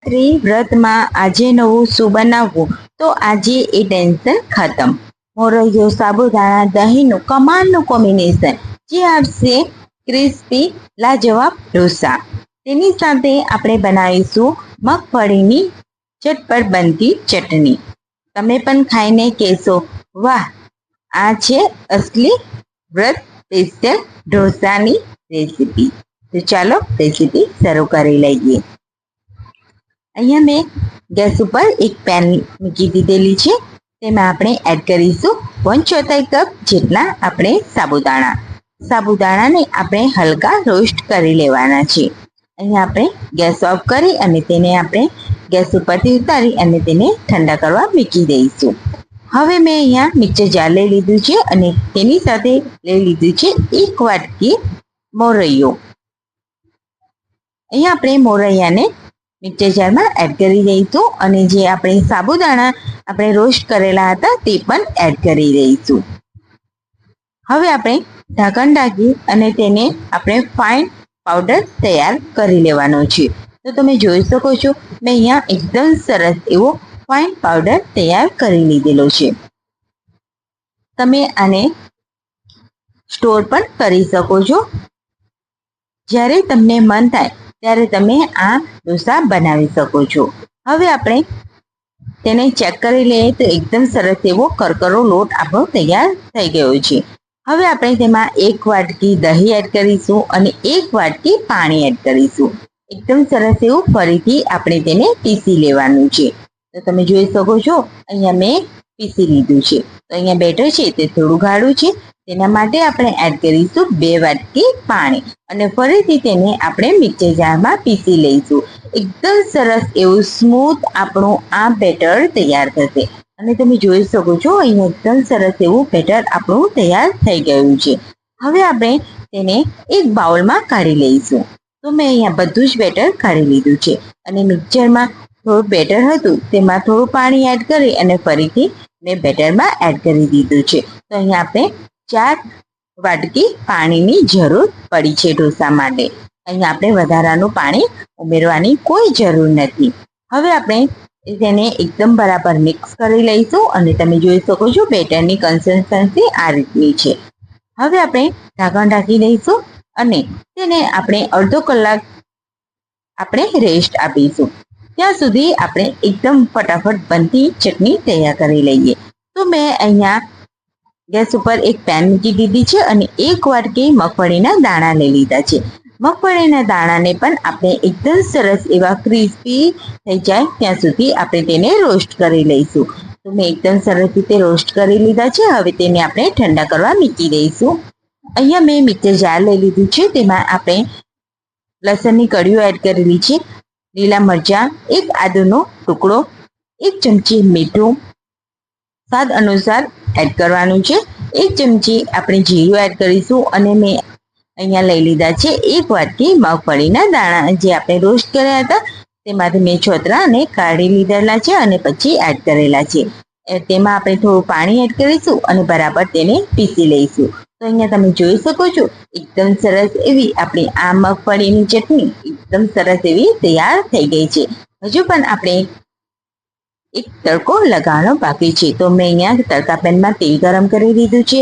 નવરાત્રી વ્રતમાં આજે નવું શું બનાવવું, તો આજે એ ટેન્શન ખતમ. મોરૈયો, સાબુદાણા, દહીંનું કમાલનું કોમ્બિનેશન જે આપશે ક્રિસ્પી લાજવાબ ઢોસા. તેની સાથે આપણે બનાવીશું મગફળીની ચટપટ બનતી ચટણી. તમે પણ ખાઈને કહેશો, વાહ, આ છે અસલી વ્રત સ્પેશિયલ ઢોસાની રેસીપી. તો ચાલો રેસીપી શરૂ કરી લઈએ. અહીંયા મેં ગેસ ઉપર એક પેન મૂકી દીધેલી છે. તેમાં આપણે એડ કરીશું 1/4 કપ જેટલા આપણે સાબુદાણાને આપણે હલકા રોસ્ટ કરી લેવાના છે. અહીંયા આપણે ગેસ ઓફ કરી અને તેને આપણે ગેસ ઉપરથી ઉતારી અને તેને ઠંડા કરવા મૂકી દઈશું. હવે મેં અહીંયા મિક્સર જાર લઈ લીધું છે અને તેની સાથે લઈ લીધું છે 1 વાટકી મોરૈયો. અહીંયા આપણે મોરૈયાને મિક્સર જારમાં એડ કરી દઈશું અને જે આપણે સાબુદાણા આપણે રોસ્ટ કરેલા હતા તે પણ એડ કરી દઈશું. હવે આપણે ઢાંકણ ઢાંકી અને તેને આપણે ફાઇન પાવડર તૈયાર કરી લેવાનો છે. તો તમે જોઈ શકો છો મેં અહીંયા એકદમ સરસ એવો ફાઇન પાવડર તૈયાર કરી લીધેલો છે. તમે આને સ્ટોર પણ કરી શકો છો. જ્યારે તમને મન થાય ત્યારે તમે આ ઢોસા બનાવી શકો છો. હવે આપણે તેને ચેક કરી લઈએ તો એકદમ સરસ એવો કરકરો લોટ આપણો તૈયાર થઈ ગયો છે. હવે આપણે તેમાં 1 વાટકી દહીં એડ કરીશું અને 1 વાટકી પાણી એડ કરીશું. એકદમ સરસ એવું ફરીથી આપણે તેને પીસી લેવાનું છે. તો તમે જોઈ શકો છો અહીંયા મેં પીસી લીધું છે. તો અહીંયા બેટર છે તે થોડું ગાઢું છે. તેના માટે આપણે એડ કરીશું 2 વાટકી પાણી અને ફરીથી તેને આપણે મિક્સર જારમાં પીસી લઈશું. એકદમ સરસ એવું સ્મૂથ આપણું આ બેટર તૈયાર થશે અને તમે જોઈ શકો છો અહીંયા એકદમ સરસ એવું બેટર આપણું તૈયાર થઈ ગયું છે. હવે આપણે તેને એક બાઉલમાં કાઢી લઈશું. તો મેં અહીંયા બધું જ બેટર કાઢી લીધું છે અને મિક્સરમાં થોડું બેટર હતું તેમાં થોડું પાણી એડ કરી અને ફરીથી મેં બેટરમાં એડ કરી દીધું છે. તો અહીંયા આપણે 4 વાટકી પાણીની જરૂર પડી છે ઢોસા માટે. અહીંયા આપણે વધારાનું પાણી ઉમેરવાની કોઈ જરૂર નથી. હવે આપણે તેને એકદમ બરાબર મિક્સ કરી લઈશું અને તમે જોઈ શકો છો બેટરની કન્સિસ્ટન્સી આ રીતની છે. હવે આપણે ઢાંકણ ઢાંકી દઈશું અને તેને આપણે અડધો કલાક આપણે રેસ્ટ આપીશું. ત્યાં સુધી આપણે એકદમ ફટાફટ બનતી ચટણી તૈયાર કરી લઈએ. તો મેં અહીંયા ગેસ ઉપર એક પેન મૂકી દીધી છે અને 1 વાટકી મગફળીના દાણા લઈ લીધા છે. મગફળીના દાણાને પણ આપણે એકદમ સરસ એવા ક્રિસ્પી થઈ જાય ત્યાં સુધી આપણે તેને રોસ્ટ કરી લઈશું. તો મેં એકદમ સરસ રીતે રોસ્ટ કરી લીધા છે. હવે તેને આપણે ઠંડા કરવા મૂકી દઈશું. અહીંયા મેં મિક્સર જાર લઈ લીધું છે. તેમાં આપણે લસણની કળીઓ એડ કરેલી છે, લીલા મરચાં, 1 આદુનો ટુકડો, 1 ચમચી મીઠું સ્વાદ અનુસાર એડ કરવાનું છે, 1 ચમચી આપણે જીરું એડ કરીશું અને મેં અહીંયા લઈ લીધા છે 1 વાટકી મગફળીના દાણા જે આપણે રોસ્ટ કર્યા હતા તેમાંથી મેં છોતરાને કાઢી લીધેલા છે અને પછી એડ કરેલા છે. તેમાં આપણે થોડું પાણી એડ કરીશું અને બરાબર તેને પીસી લઈશું. તો અહીંયા તમે જોઈ શકો છો એકદમ સરસ એવી આપણી આ મગફળીની ચટણી એકદમ સરસ એવી તૈયાર થઈ ગઈ છે. હજુ પણ આપણે એક તડકો લગાવવાનો બાકી છે. તો મેં અહીંયા તડકા પેનમાં તેલ ગરમ કરી દીધું છે.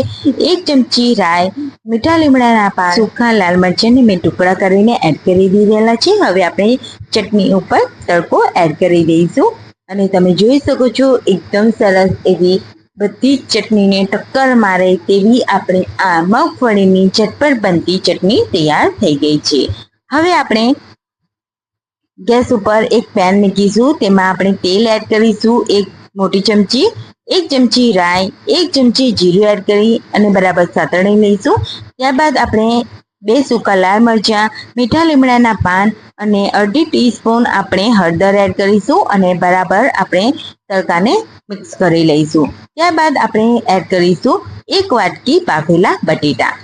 1 ચમચી રાઈ, મીઠા લીમડાના પાન, સૂકા લાલ મરચાંને મેં ટુકડા કરીને એડ કરી દીધેલા છે. હવે આપણે ચટણી ઉપર તડકો એડ કરી દઈશું અને તમે જોઈ શકો છો એકદમ સરસ એવી બધી ચટણીને ટક્કર મારે તેવી આપણી આ મગફળીની ઝટપટ બનતી ચટણી તૈયાર થઈ ગઈ છે. હવે આપણે ગેસ ઉપર એક પેન મૂકીશું. તેમાં આપણે તેલ એડ કરીશું 1 મોટી ચમચી, 1 ચમચી રાઈ, 1 ચમચી જીરું એડ કરી અને બરાબર સાતળી લઈશું. ત્યારબાદ આપણે 2 સૂકા લાલ મરચાં, મીઠા લીમડાના પાન અને અડધી ટીસ્પૂન આપણે હળદર એડ કરીશું અને બરાબર આપણે તડકાને મિક્સ કરી લઈશું. ત્યારબાદ આપણે એડ કરીશું 1 વાટકી બાફેલા બટેટા.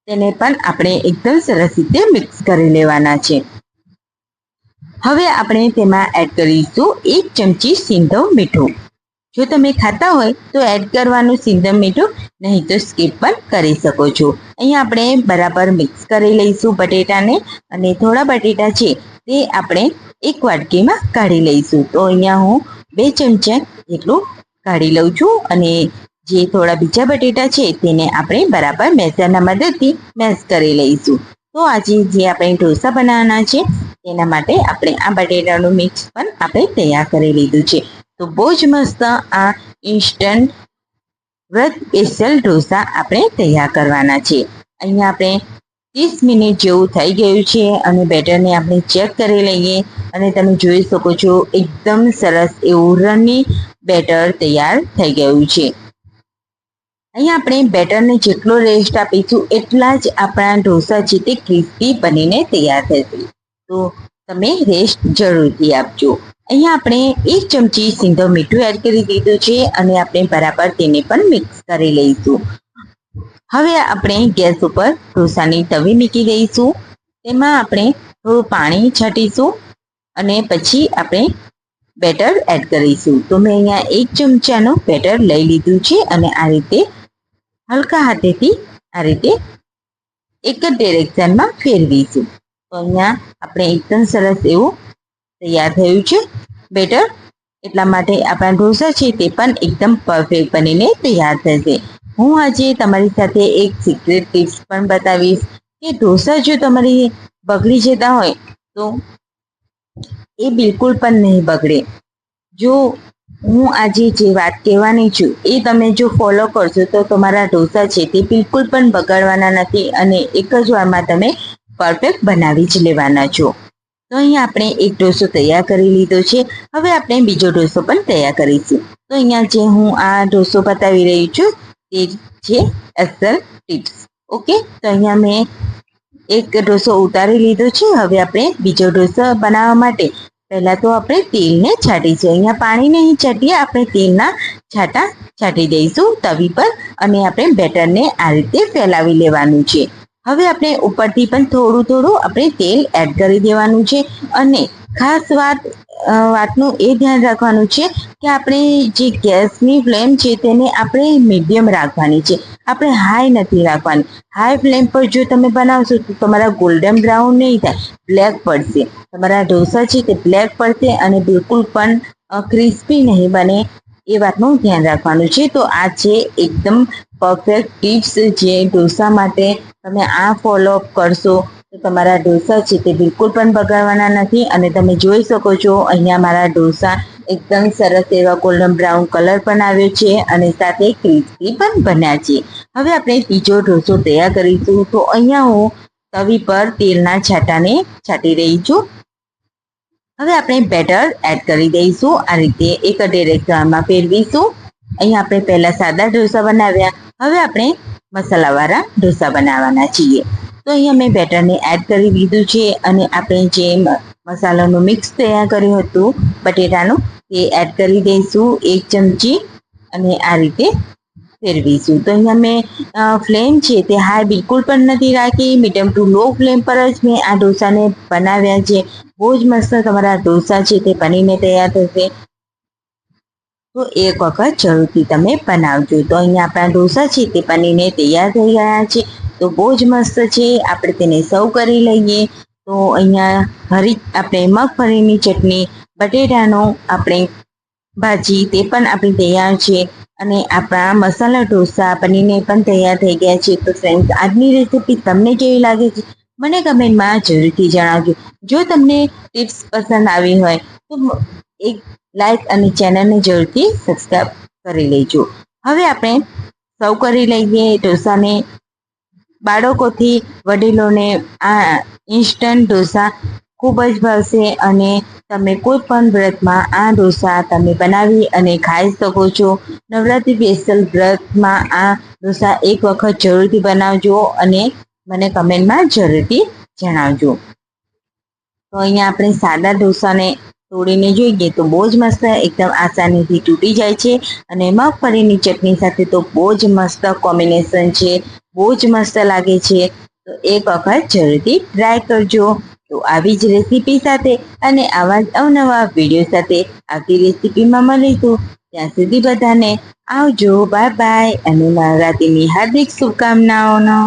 તેને પણ આપણે એકદમ સરસ રીતે મિક્સ કરી લેવાના છે. હવે આપણે તેમાં એડ કરીશું 1 ચમચી સીંધો મીઠું જો તમે ખાતા હોય તો એડ કરવાનું સિંધવ મીઠું, નહીં તો સ્કીપ પણ કરી શકો છો. અહીંયા આપણે બરાબર મિક્સ કરી લઈશું બટેટાને, અને થોડા બટેટા છે તે આપણે એક વાટકીમાં કાઢી લઈશું. તો અહીંયા હું 2 ચમચા જેટલું કાઢી લઉં છું, અને જે થોડા બીજા બટેટા છે તેને આપણે બરાબર મેસરના મદદથી મેશ કરી લઈશું. તો આજે જે આપણે ઢોસા બનાવવાના છે તેના માટે આપણે આ બટેટાનું મિક્સ પણ આપણે તૈયાર કરી લીધું છે. તો બહુ જ મસ્ત આ ઇન્સ્ટન્ટ વ્રત સ્પેશિયલ ઢોસા આપણે તૈયાર કરવાના છે. અહીંયા આપણે 30 મિનિટ જેવું થઈ ગયું છે, અને બેટરને આપણે ચેક કરી લઈએ, અને તમે જોઈ શકો છો એકદમ સરસ એવું રની બેટર તૈયાર થઈ ગયું છે. અહીંયા આપણે બેટરને જેટલો રેસ્ટ આપીશું એટલા જ આપણા ઢોસા છે તે ક્રિસ્પી બનીને તૈયાર થશે. તો તમે રેસ્ટ જરૂરથી આપજો. અહીંયા આપણે 1 ચમચી સિંધવ મીઠું એડ કરી દીધું છે, અને આપણે બરાબર તેને પણ મિક્સ કરી લઈશું. હવે આપણે ગેસ ઉપર ઢોસાની તવી મૂકી દઈશું. તેમાં આપણે થોડું પાણી છાંટીશું, અને પછી આપણે બેટર એડ કરીશું. તો મેં અહીંયા 1 ચમચાનું બેટર લઈ લીધું છે, અને આ રીતે હલકા હાથેથી આ રીતે એક જ ડિરેક્શનમાં ફેરવીશું. તો અહીંયા આપણે એકદમ સરસ એવું તૈયાર થયું છે બેટર. એટલા માટે આપણા ઢોસા છે તે પણ એકદમ પરફેક્ટ બનીને તૈયાર થશે. હું આજે તમારી સાથે એક સિક્રેટ ટિપ્સ પણ બતાવીશ કે ઢોસા જો તમારી બગડી જતા હોય તો એ બિલકુલ પણ નહીં બગડે. જો હું આજે જે વાત કહેવાની છું એ તમે જો ફોલો કરશો તો તમારા ઢોસા છે તે બિલકુલ પણ બગાડવાના નથી, અને એક જ વારમાં તમે પરફેક્ટ બનાવી જ લેવાના છો. તો અહીંયા આપણે એક ઢોસો તૈયાર કરી લીધો છે. હવે આપણે બીજો ઢોસો પણ તૈયાર કરીશું. તો અહીંયા જે હું આ ઢોસો બતાવી રહી છું તે છે અસલ ટિપ્સ. ઓકે, તો અહીંયા મેં એક ઢોસો ઉતારી લીધો છે. હવે આપણે બીજો ઢોસો બનાવવા માટે પહેલાં તો આપણે તેલને છાંટીશું. અહીંયા પાણી નહીં છાંટીએ, આપણે તેલના છાંટા છાંટી દઈશું તવી પર, અને આપણે બેટરને આ રીતે ફેલાવી લેવાનું છે. હવે આપણે ઉપરથી પણ થોડું થોડું આપણે તેલ એડ કરી દેવાનું છે, અને ખાસ વાતનું એ ધ્યાન રાખવાનું છે કે આપણે જે ગેસની ફ્લેમ છે તેને આપણે મીડિયમ રાખવાની છે, આપણે હાઈ નથી રાખવાની. હાઈ ફ્લેમ પર જો તમે બનાવશો તો તમારા ગોલ્ડન બ્રાઉન નહીં થાય, બ્લેક પડશે. તમારા ઢોસા છે તે બ્લેક પડશે, અને બિલકુલ પણ ક્રિસ્પી નહીં બને. એ વાતનું ધ્યાન રાખવાનું છે. તો આ છે એકદમ પરફેક્ટ ટિપ્સ, જે ઢોસા માટે તમે આ ફોલોઅપ કરશો તો તમારા ઢોસા છે તે બિલકુલ પણ બગાડવાના નથી. અને તમે જોઈ શકો છો અહીંયા મારા ઢોસા એકદમ સરસ એવા ગોલ્ડન બ્રાઉન કલર પણ આવ્યો છે, અને સાથે ક્રિસ્પી પણ બન્યા છે. હવે આપણે બીજો ઢોસો તૈયાર કરીશું. તો અહીંયા હું તવી પર તેલના છાંટાને છાંટી રહી છું. હવે આપણે બેટર એડ કરી દઈશું. આ રીતે એક ડિરેક્શનમાં ફેરવીશું. અહીંયા આપણે પહેલા સાદા ઢોસા બનાવ્યા, હવે આપણે મસાલાવાળા ઢોસા બનાવવાના છીએ. તો અહીંયા મેં બેટરને એડ કરી દીધું છે, અને આપણે જે મસાલાનું મિક્સ તૈયાર કર્યું હતું બટેટાનું તે એડ કરી દઈશું 1 ચમચી, અને આ રીતે ફેરવીશું. તો અહીંયા મેં ફ્લેમ છે તે હાઈ બિલકુલ પણ નથી રાખી, મીડિયમ ટુ લો ફ્લેમ પર જ મેં આ ઢોસાને બનાવ્યા છે. બહુ જ મસ્ત તમારા ઢોસા છે તે બનીને તૈયાર થશે. તો એક વખત જરૂરથી તમે બનાવજો. તો અહીંયા આપણા ઢોસા છે તે બનીને તૈયાર થઈ ગયા છે. તો બહુ જ મસ્ત છે. આપણે તેને સર્વ કરી લઈએ. તો અહીંયા આપણે મગફળીની ચટણી, બટેટાનો આપણે ભાજી તે પણ આપણી તૈયાર છે, અને આપણા મસાલા ઢોસા બનીને પણ તૈયાર થઈ ગયા છે. તો ફ્રેન્ડ્સ, આજની રેસીપી તમને કેવી લાગે છે મને કમેન્ટમાં જરૂરથી જણાવજો. જો તમને ટિપ્સ પસંદ આવી હોય તો એક લાઈક અને ચેનલને જરૂરથી સબસ્ક્રાઈબ કરી લેજો. હવે આપણે સર્વ કરી લઈએ ઢોસાને. બાળકોથી વડીલોને આ ઇન્સ્ટન્ટ ઢોસા ખૂબ જ ભાવશે, અને તમે કોઈ પણ વ્રતમાં આ ઢોસા તમે બનાવી અને ખાઈ શકો છો. નવરાત્રિ સ્પેશિયલ વ્રતમાં આ ઢોસા એક વખત જરૂરથી બનાવજો, અને મને કમેન્ટમાં જરૂરથી જણાવજો. તો અહીંયા આપણે સાદા ઢોસાને તોડીને જોઈએ તો બહુ જ મસ્ત એકદમ આસાનીથી તૂટી જાય છે, અને મગફળીની ચટણી સાથે તો બહુ જ મસ્ત કોમ્બિનેશન છે, બહુ જ મસ્ત લાગે છે. તો એક વખત જરૂરથી ટ્રાય કરજો. તો આવી જ રેસીપી સાથે અને આવા જ અવનવા વિડીયો સાથે આવતી રેસીપીમાં મળીશું. ત્યાં સુધી બધાને આવજો, બાય બાય, અને નવરાત્રિની હાર્દિક શુભકામનાઓનો.